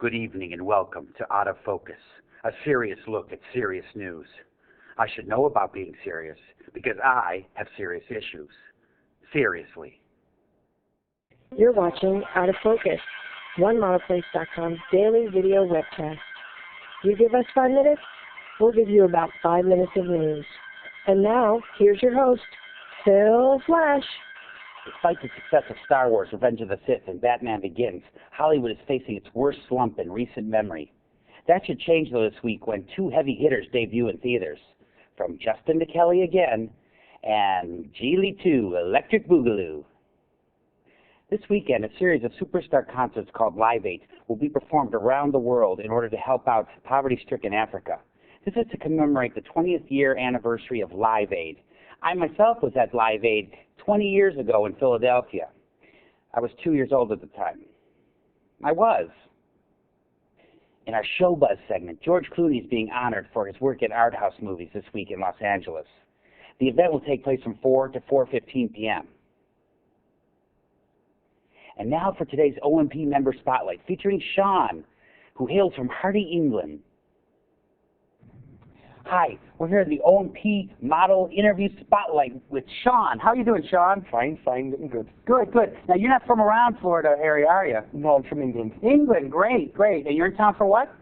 Good evening and welcome to Out of Focus, a serious look at serious news. I should know about being serious because I have serious issues. Seriously. You're watching Out of Focus, OneModelPlace.com's daily video webcast. You give us 5 minutes, we'll give you about 5 minutes of news. And now, here's your host, Phil Flash. Despite the success of Star Wars, Revenge of the Sith, and Batman Begins, Hollywood is facing its worst slump in recent memory. That should change, though, this week when 2 heavy hitters debut in theaters. From Justin to Kelly again, and Geely 2, Electric Boogaloo. This weekend, a series of superstar concerts called Live Aid will be performed around the world in order to help out poverty-stricken Africa. This is to commemorate the 20th year anniversary of Live Aid. I myself was at Live Aid 20 years ago in Philadelphia. I was 2 years old at the time. I was. In our Showbuzz segment, George Clooney is being honored for his work in art house movies this week in Los Angeles. The event will take place from 4 to 4:15 p.m. And now for today's OMP member spotlight, featuring Sean, who hails from Hardy, England. Hi, we're here at the OMP Model Interview Spotlight with Sean. How are you doing, Sean? Fine, looking good. Good. Now, you're not from around Florida area, are you? No, I'm from England. England, great. And you're in town for what?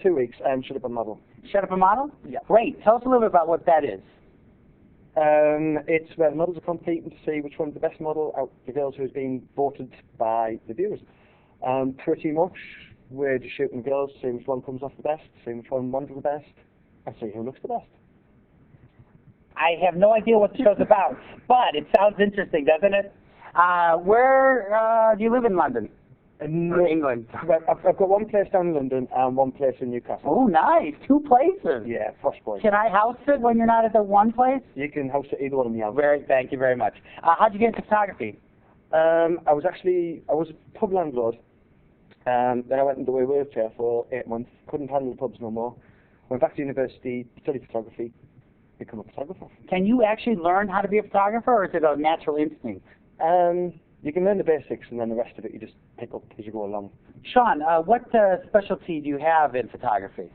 2 weeks, Shut Up a Model. Shut Up a Model? Yeah. Great. Tell us a little bit about what that is. It's where the models are competing to see which one's the best model out of the girls who's been voted by the viewers. Pretty much, we're just shooting girls, seeing which one comes off the best, seeing which one wants the best, and see who looks the best. I have no idea what the show's about, but it sounds interesting, doesn't it? Where do you live in London? In England. I've got one place down in London and one place in Newcastle. Oh, nice. 2 places. Yeah, posh boy. Can I house it when you're not at the one place? You can house it either one of me out. Thank you very much. How'd you get into photography? I was a pub landlord. Then I went into a wheelchair for 8 months. Couldn't handle the pubs no more. Went back to university, studied photography, become a photographer. Can you actually learn how to be a photographer, or is it a natural instinct? You can learn the basics, and then the rest of it you just pick up as you go along. Sean, what specialty do you have in photography?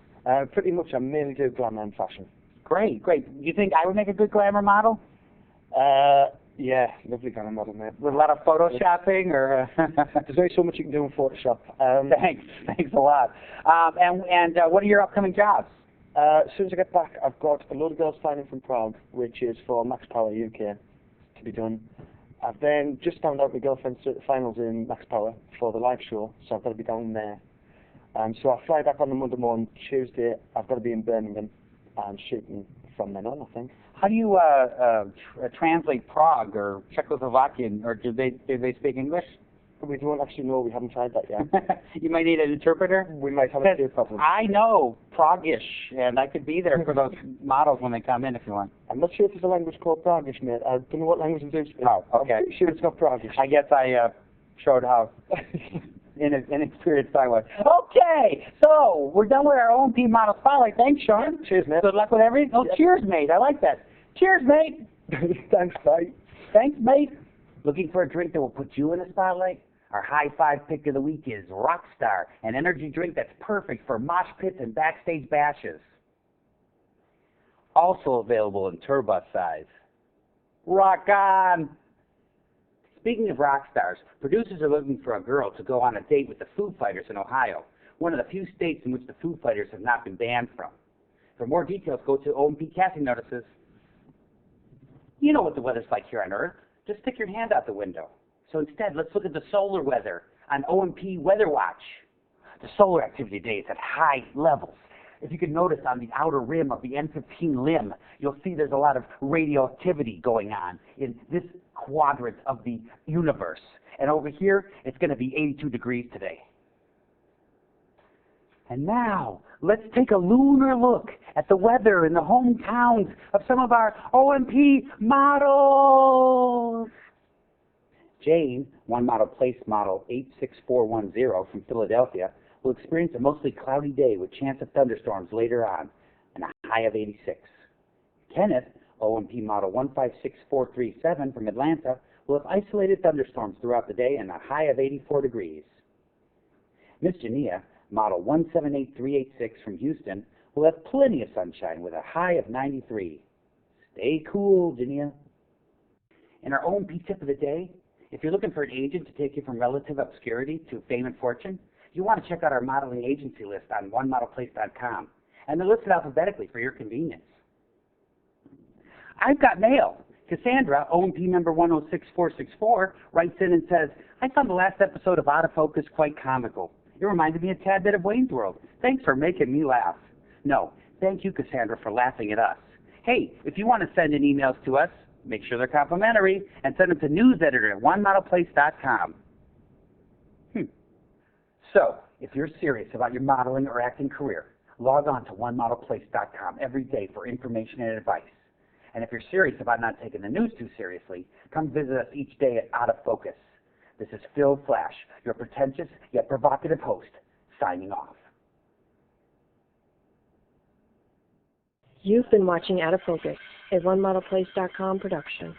Pretty much, I mainly do glamour and fashion. Great. Do you think I would make a good glamour model? Yeah, lovely glamour model, mate. With a lot of photoshopping, or? There's only so much you can do in Photoshop. Thanks a lot. And what are your upcoming jobs? As soon as I get back, I've got a load of girls flying in from Prague, which is for Max Power UK to be done. I've then just found out my girlfriend's at the finals in Max Power for the live show, so I've got to be down there. So I'll fly back on the Monday morning. Tuesday, I've got to be in Birmingham and shooting from then on, I think. How do you translate Prague or Czechoslovakian, or do they speak English? We don't actually know. We haven't tried that yet. You might need an interpreter? We might have a few problems. I know Prague-ish, and I could be there for those models when they come in if you want. I'm not sure if there's a language called Prague-ish, mate. I don't know what language it is. Oh, okay. I'm pretty sure it's not Prague-ish. I guess I showed how inexperienced I was. Okay, so we're done with our OMP model spotlight. Thanks, Sean. Cheers, mate. Good luck with everything. Oh, cheers, mate. I like that. Cheers, mate. Thanks, bye. Thanks, mate. Looking for a drink that will put you in the spotlight? Our high five pick of the week is Rockstar, an energy drink that's perfect for mosh pits and backstage bashes. Also available in Turbus size. Rock on! Speaking of rock stars, producers are looking for a girl to go on a date with the Foo Fighters in Ohio, one of the few states in which the Foo Fighters have not been banned from. For more details, go to OMP casting notices. You know what the weather's like here on Earth. Just stick your hand out the window. So instead, let's look at the solar weather on OMP Weather Watch. The solar activity today is at high levels. If you can notice on the outer rim of the N15 limb, you'll see there's a lot of radioactivity going on in this quadrant of the universe. And over here, it's going to be 82 degrees today. And now, let's take a lunar look at the weather in the hometowns of some of our OMP models. Jane, One Model Place Model 86410 from Philadelphia, will experience a mostly cloudy day with chance of thunderstorms later on and a high of 86. Kenneth, OMP Model 156437 from Atlanta, will have isolated thunderstorms throughout the day and a high of 84 degrees. Miss Jania, Model 178386 from Houston will have plenty of sunshine with a high of 93. Stay cool, Virginia. In our OMP tip of the day, if you're looking for an agent to take you from relative obscurity to fame and fortune, you want to check out our modeling agency list on onemodelplace.com, and they're listed alphabetically for your convenience. I've got mail. Cassandra, OMP number 106464, writes in and says, I found the last episode of Out of Focus quite comical. It reminded me a tad bit of Wayne's World. Thanks for making me laugh. No, thank you, Cassandra, for laughing at us. Hey, if you want to send in emails to us, make sure they're complimentary, and send them to newseditor@onemodelplace.com. So, if you're serious about your modeling or acting career, log on to onemodelplace.com every day for information and advice. And if you're serious about not taking the news too seriously, come visit us each day at Out of Focus. This is Phil Flash, your pretentious yet provocative host, signing off. You've been watching Out of Focus, a OneModelPlace.com production.